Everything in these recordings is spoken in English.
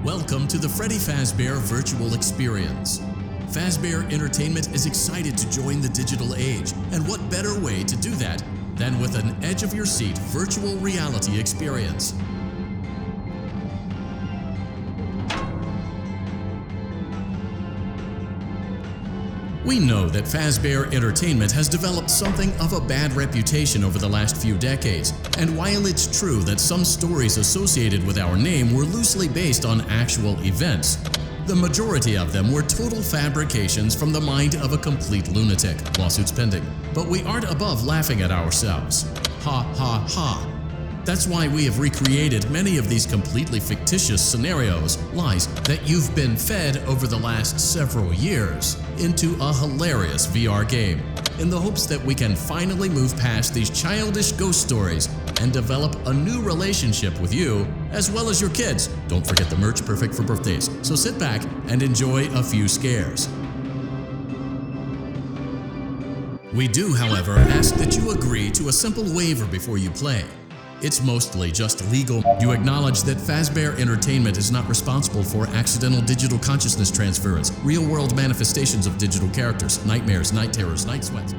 Welcome to the Freddy Fazbear Virtual Experience. Fazbear Entertainment is excited to join the digital age, and what better way to do that than with an edge-of-your-seat virtual reality experience. We know that Fazbear Entertainment has developed something of a bad reputation over the last few decades, and while it's true that some stories associated with our name were loosely based on actual events, the majority of them were total fabrications from the mind of a complete lunatic, lawsuits pending. But we aren't above laughing at ourselves. Ha ha ha. That's why we have recreated many of these completely fictitious scenarios, lies that you've been fed over the last several years, into a hilarious VR game, in the hopes that we can finally move past these childish ghost stories and develop a new relationship with you, as well as your kids. Don't forget the merch, perfect for birthdays. So sit back and enjoy a few scares. We do, however, ask that you agree to a simple waiver before you play. It's mostly just legal. You acknowledge that Fazbear Entertainment is not responsible for accidental digital consciousness transference, real-world manifestations of digital characters, nightmares, night terrors, night sweats.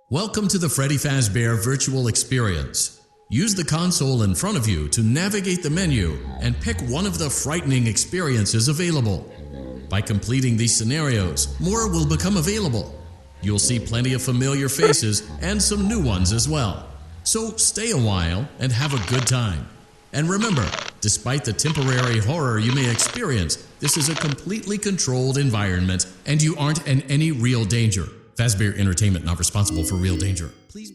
Welcome to the Freddy Fazbear Virtual Experience. Use the console in front of you to navigate the menu and pick one of the frightening experiences available. By completing these scenarios, more will become available. You'll see plenty of familiar faces and some new ones as well. So stay a while and have a good time. And remember, despite the temporary horror you may experience, this is a completely controlled environment and you aren't in any real danger. Fazbear Entertainment not responsible for real danger. Please.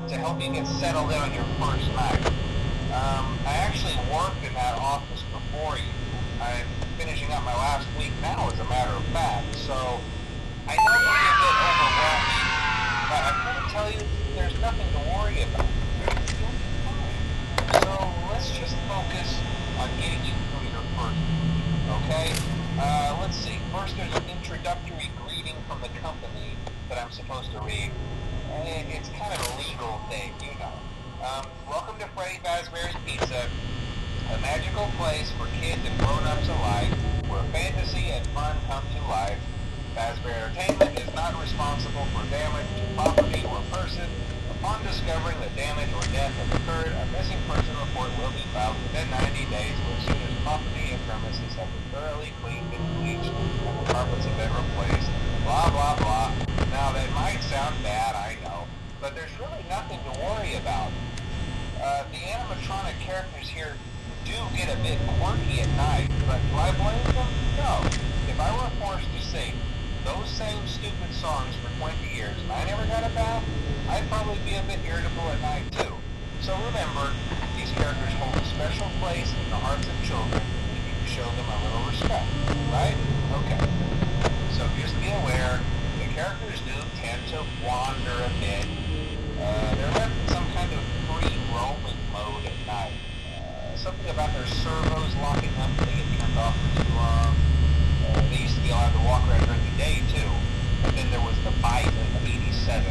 To help you get settled in on your first night. I actually worked in that office before you. I'm finishing up my last week now, as a matter of fact, so I know it can be a bit overwhelming, but I'm going to tell you there's nothing to worry about. You'll be fine. So let's just focus on getting you through your first week, okay? Let's see. First, there's an introductory greeting from the company that I'm supposed to read. It's kind of a legal thing, you know. Welcome to Freddy Fazbear's Pizza, a magical place for kids and grown-ups alike, where fantasy and fun come to life. Fazbear Entertainment is not responsible for damage to property or person. Upon discovering that damage or death has occurred, a missing person report will be filed within 90 days, or as soon as property and premises have been thoroughly cleaned and bleached and the carpets have been replaced. Blah, blah, blah. Now, that might sound bad, I know, but there's really nothing to worry about. The animatronic characters here do get a bit quirky at night, but do I blame them? No. If I were forced to sing those same stupid songs for 20 years and I never got a bath, I'd probably be a bit irritable at night too. So remember, these characters hold a special place in the hearts of children if you show them a little respect, right? Okay. So just be aware, the characters do tend to wander a bit. They're left in some kind of free roaming mode at night. Something about their servos locking up when they get turned off for too long. They used to be allowed to walk around during the day too. But then there was the bite of 87.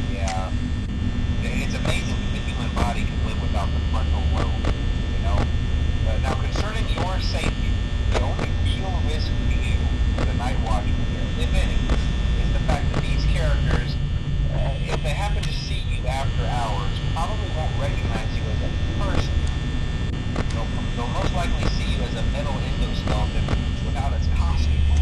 Yeah. It's amazing that the human body can live without the frontal lobe, you know? Now concerning your safety, the only real risk to you, the night watchman here, if any, is the fact that these characters, if they happen to see you after hours, probably won't recognize you as a person. They'll most likely see you as a metal endoskeleton without its costume on.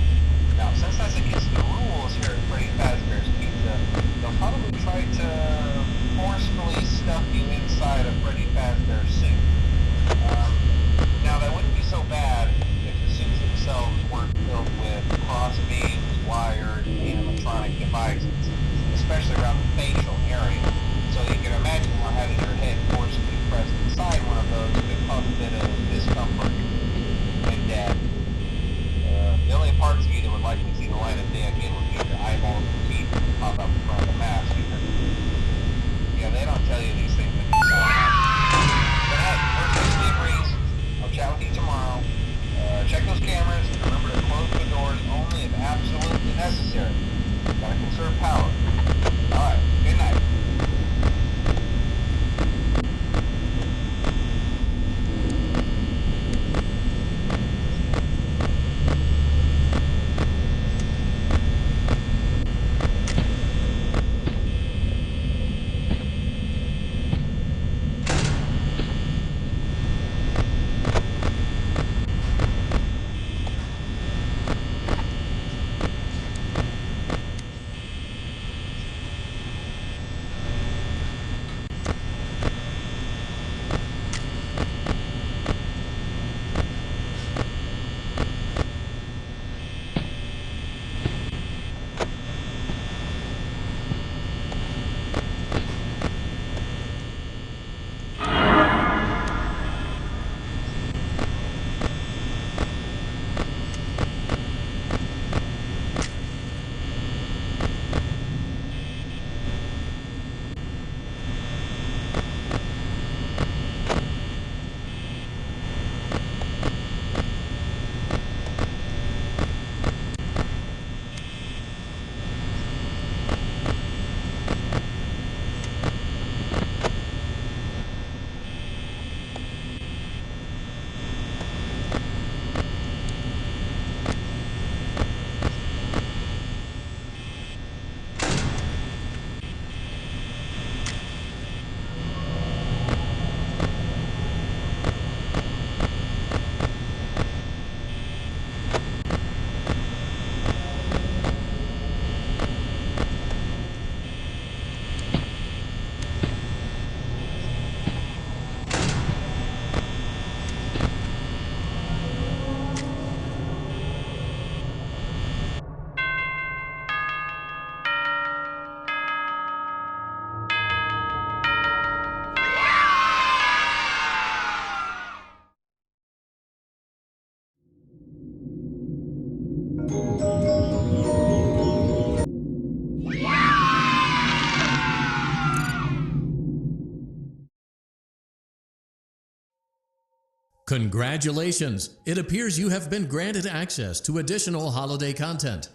Congratulations! It appears you have been granted access to additional holiday content.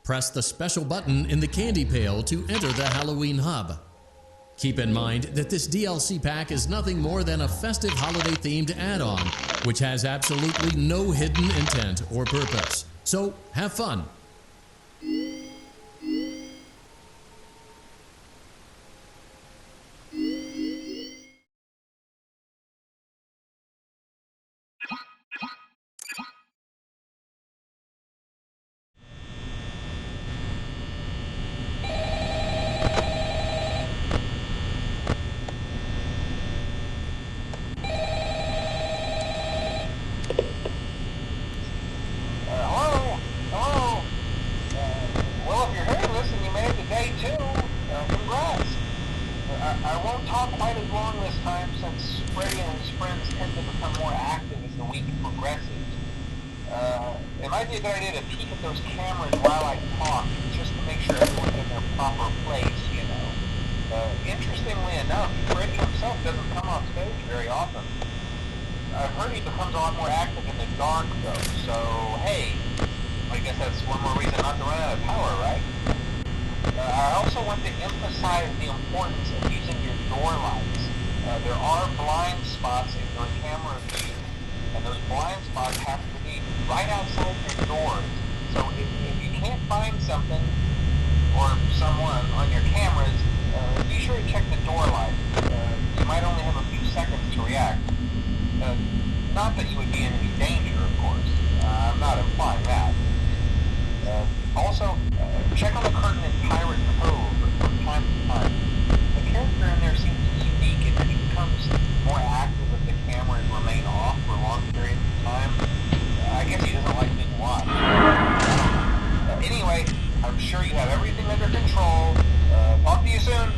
Press the special button in the candy pail to enter the Halloween hub. Keep in mind that this DLC pack is nothing more than a festive holiday-themed add-on, which has absolutely no hidden intent or purpose. So, have fun! Hello? Hello? Well, if you're hearing this and you made it to day 2, congrats. I won't talk quite as long this time since Freddy and his friends tend to become more active as the week progresses. It might be a good idea to peek at those cameras while I talk, just to make sure everyone's in their proper place, you know. Interestingly enough, Freddy himself doesn't come off stage very often. I've heard he becomes a lot more active in the dark, though, so hey, I guess that's one more reason not to run out of power, right? I also want to emphasize the importance of using your door lights. There are blind spots in your camera view, and those blind spots have to be right outside your doors. So if you can't find something or someone on your cameras, be sure to check the door light. You might only have a few seconds to react. Not that you would be in any danger, of course. I'm not implying that. Also, check on the curtain in Pirate Cove from time to time. The character in there seems unique in that he becomes more active if the cameras remain off for long periods of time. I guess he doesn't like being watched. Anyway, I'm sure you have everything under control. Talk to you soon.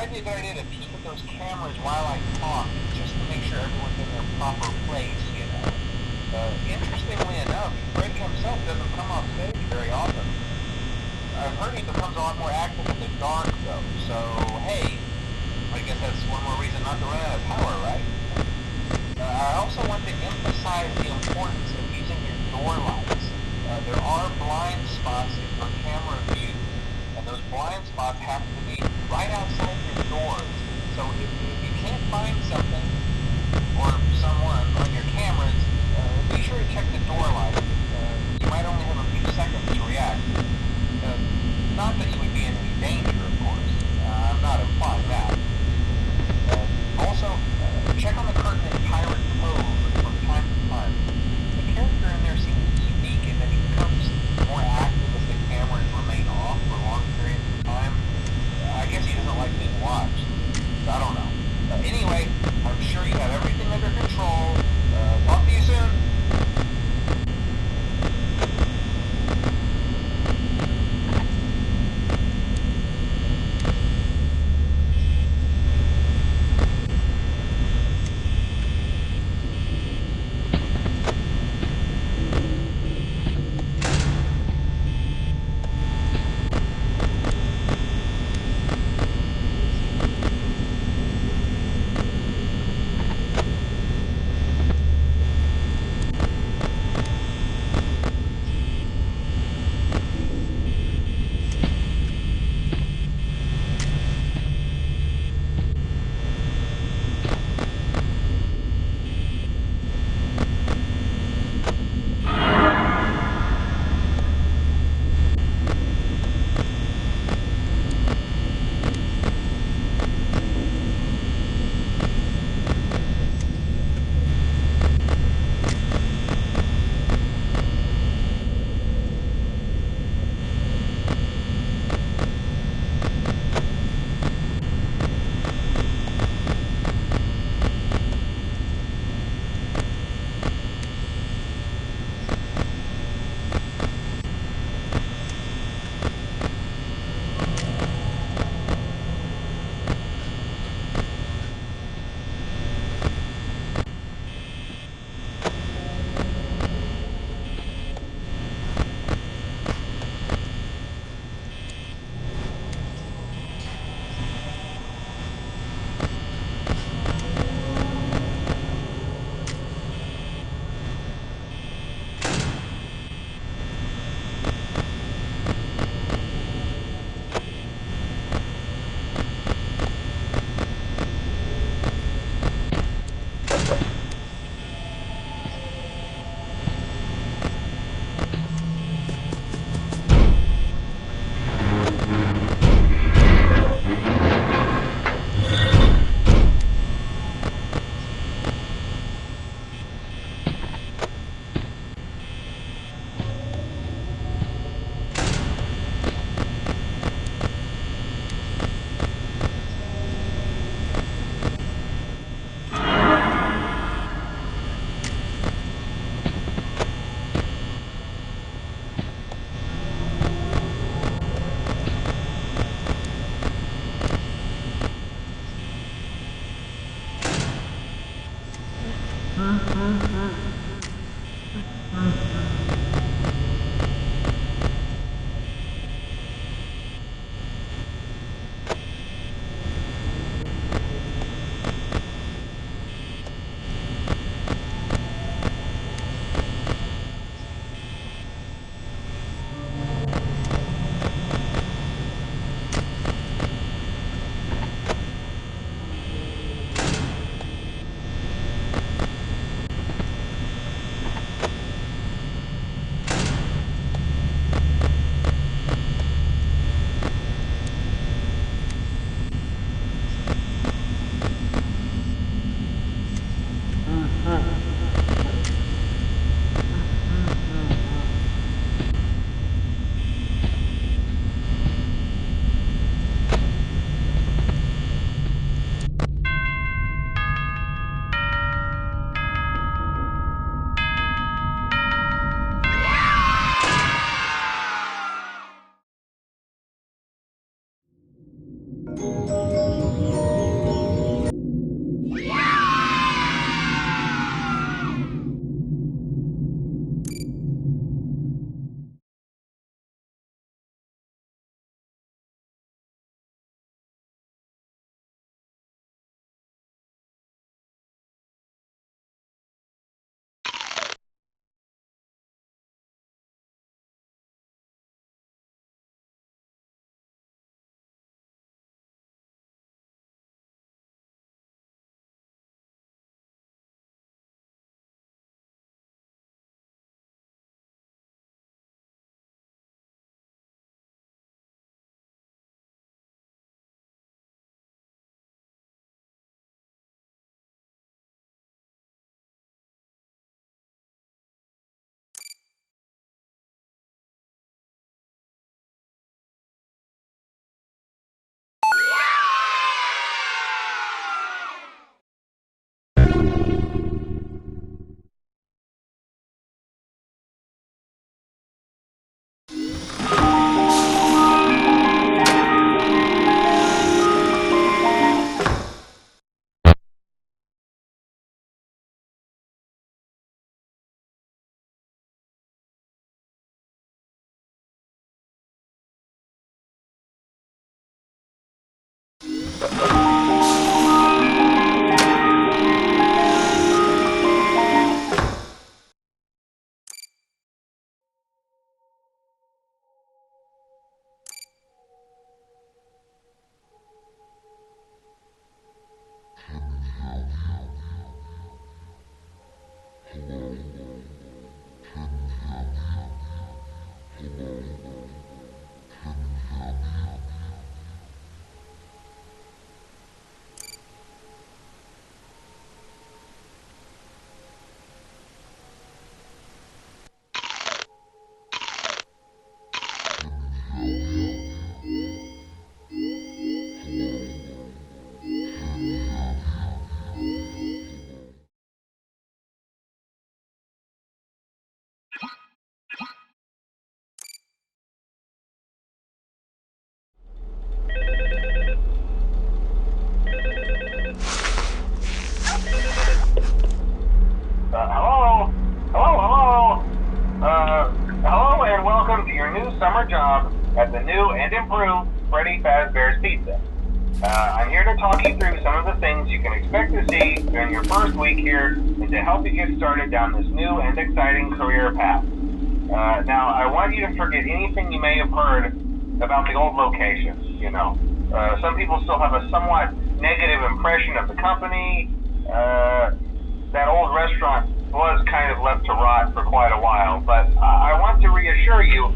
might be a good idea to peek at those cameras while I talk, just to make sure everyone's in their proper place, you know. Interestingly enough, Freddy himself doesn't come off stage very often. I've heard he becomes a lot more active in the dark, though, so, hey, I guess that's one more reason not to run out of power, right? I also want to emphasize the importance of using your door lights. There are blind spots in your camera view, and those blind spots have to be right outside your doors. So if you can't find something or someone on your cameras, be sure to check the door light. You might only have a few seconds to react. Not that you would be in any danger, of course. I'm not implying Hello? Hello? Hello and welcome to your new summer job at the new and improved Freddy Fazbear's Pizza. I'm here to talk you through some of the things you can expect to see during your first week here and to help you get started down this new and exciting career path. Now, I want you to forget anything you may have heard about the old location, you know. Some people still have a somewhat negative impression of the company. That old restaurant was kind of left to rot for quite a while, but I want to reassure you,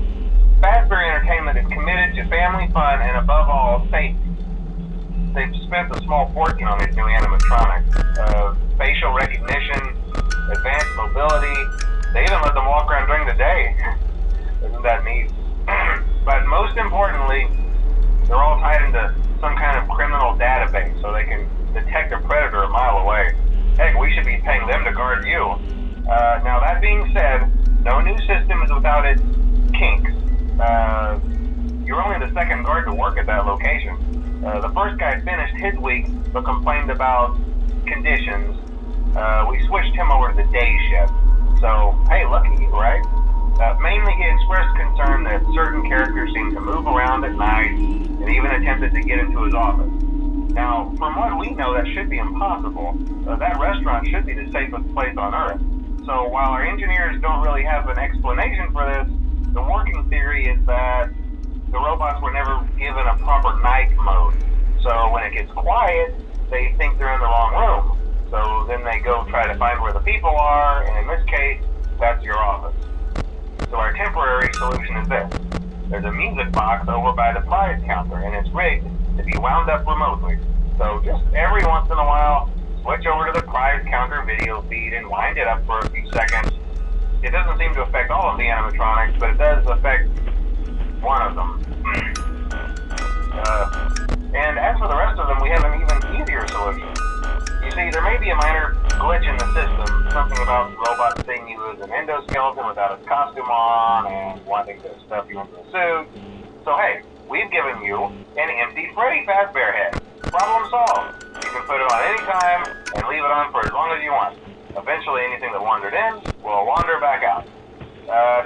Fazbear Entertainment is committed to family fun and above all, safety. They've spent a small fortune on these new animatronics. Facial recognition, advanced mobility, they even let them walk around during the day. Isn't that neat? But most importantly, they're all tied into some kind of criminal database so they can detect a predator a mile away. Heck, we should be paying them to guard you. Now that being said, no new system is without its kinks. You're only the second guard to work at that location. The first guy finished his week but complained about conditions. We switched him over to the day shift. So, hey, lucky you, right? Mainly he expressed concern that certain characters seemed to move around at night and even attempted to get into his office. Now, from what we know, that should be impossible. That restaurant should be the safest place on Earth. So while our engineers don't really have an explanation for this, the working theory is that the robots were never given a proper night mode. So when it gets quiet, they think they're in the wrong room. So then they go try to find where the people are, and in this case, that's your office. So our temporary solution is this. There's a music box over by the prize counter, and it's rigged to be wound up remotely. So just every once in a while, switch over to the prize counter video feed and wind it up for a few seconds. It doesn't seem to affect all of the animatronics, but it does affect one of them. And as for the rest of them, we have an even easier solution. You see, there may be a minor glitch in the system, something about the robot seeing you as an endoskeleton without its costume on and wanting to stuff you into a suit. So hey, we've given you an empty Freddy Fazbear head. Problem solved. You can put it on any time and leave it on for as long as you want. Eventually anything that wandered in will wander back out.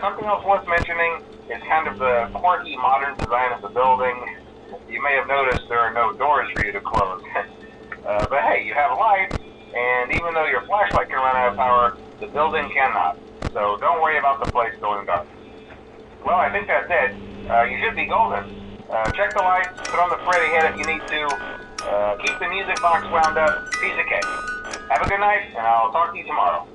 Something else worth mentioning is kind of the quirky modern design of the building. You may have noticed there are no doors for you to close. But hey, you have a light, and even though your flashlight can run out of power, the building cannot. So don't worry about the place going dark. Well, I think that's it. You should be golden. Check the lights, put on the Freddy head if you need to. Keep the music box wound up. Piece of cake. Have a good night, and I'll talk to you tomorrow.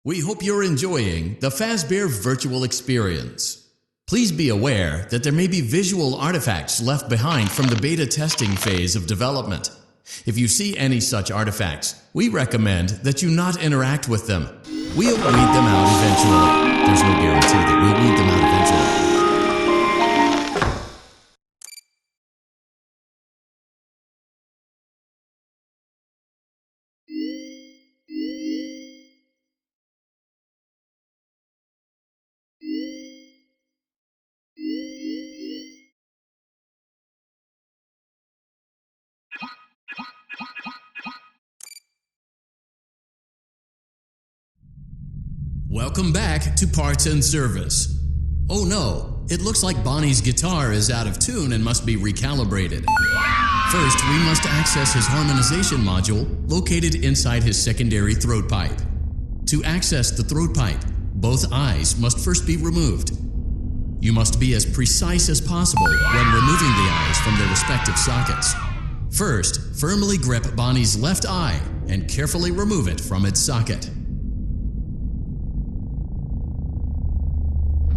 We hope you're enjoying the Fazbear virtual experience. Please be aware that there may be visual artifacts left behind from the beta testing phase of development. If you see any such artifacts, we recommend that you not interact with them. We'll weed them out eventually. There's no guarantee that we'll weed them out eventually. Welcome back to Parts and Service. Oh no, it looks like Bonnie's guitar is out of tune and must be recalibrated. First, we must access his harmonization module located inside his secondary throat pipe. To access the throat pipe, both eyes must first be removed. You must be as precise as possible when removing the eyes from their respective sockets. First, firmly grip Bonnie's left eye and carefully remove it from its socket.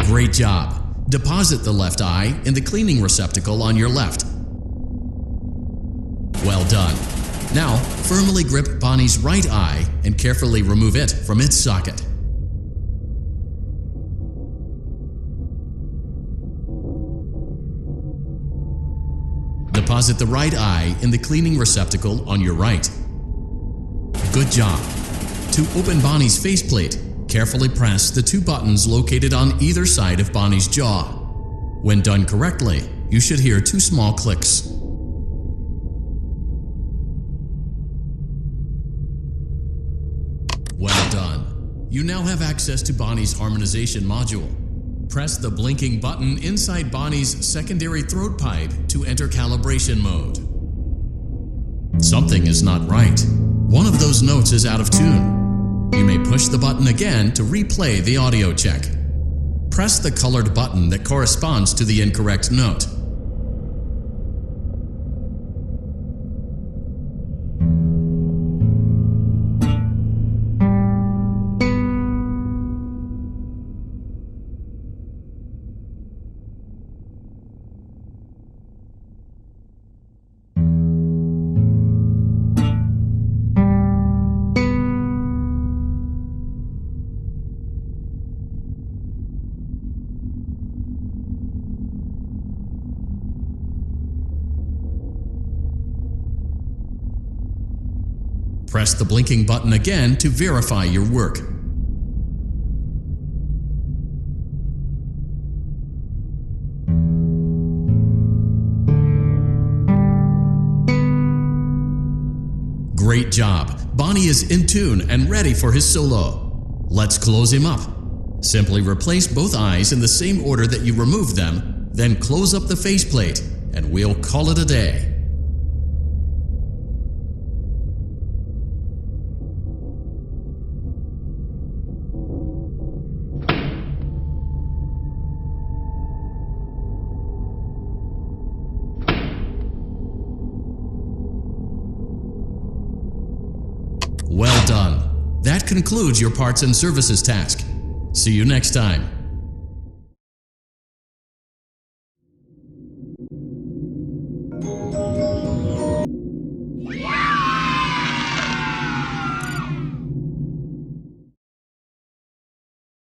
Great job! Deposit the left eye in the cleaning receptacle on your left. Well done. Now, firmly grip Bonnie's right eye and carefully remove it from its socket. Deposit the right eye in the cleaning receptacle on your right. Good job. To open Bonnie's faceplate, carefully press the two buttons located on either side of Bonnie's jaw. When done correctly, you should hear two small clicks. Well done. You now have access to Bonnie's harmonization module. Press the blinking button inside Bonnie's secondary throat pipe to enter calibration mode. Something is not right. One of those notes is out of tune. You may push the button again to replay the audio check. Press the colored button that corresponds to the incorrect note. Press the blinking button again to verify your work. Great job! Bonnie is in tune and ready for his solo. Let's close him up. Simply replace both eyes in the same order that you removed them, then close up the faceplate, and we'll call it a day. Well done. That concludes your parts and services task. See you next time.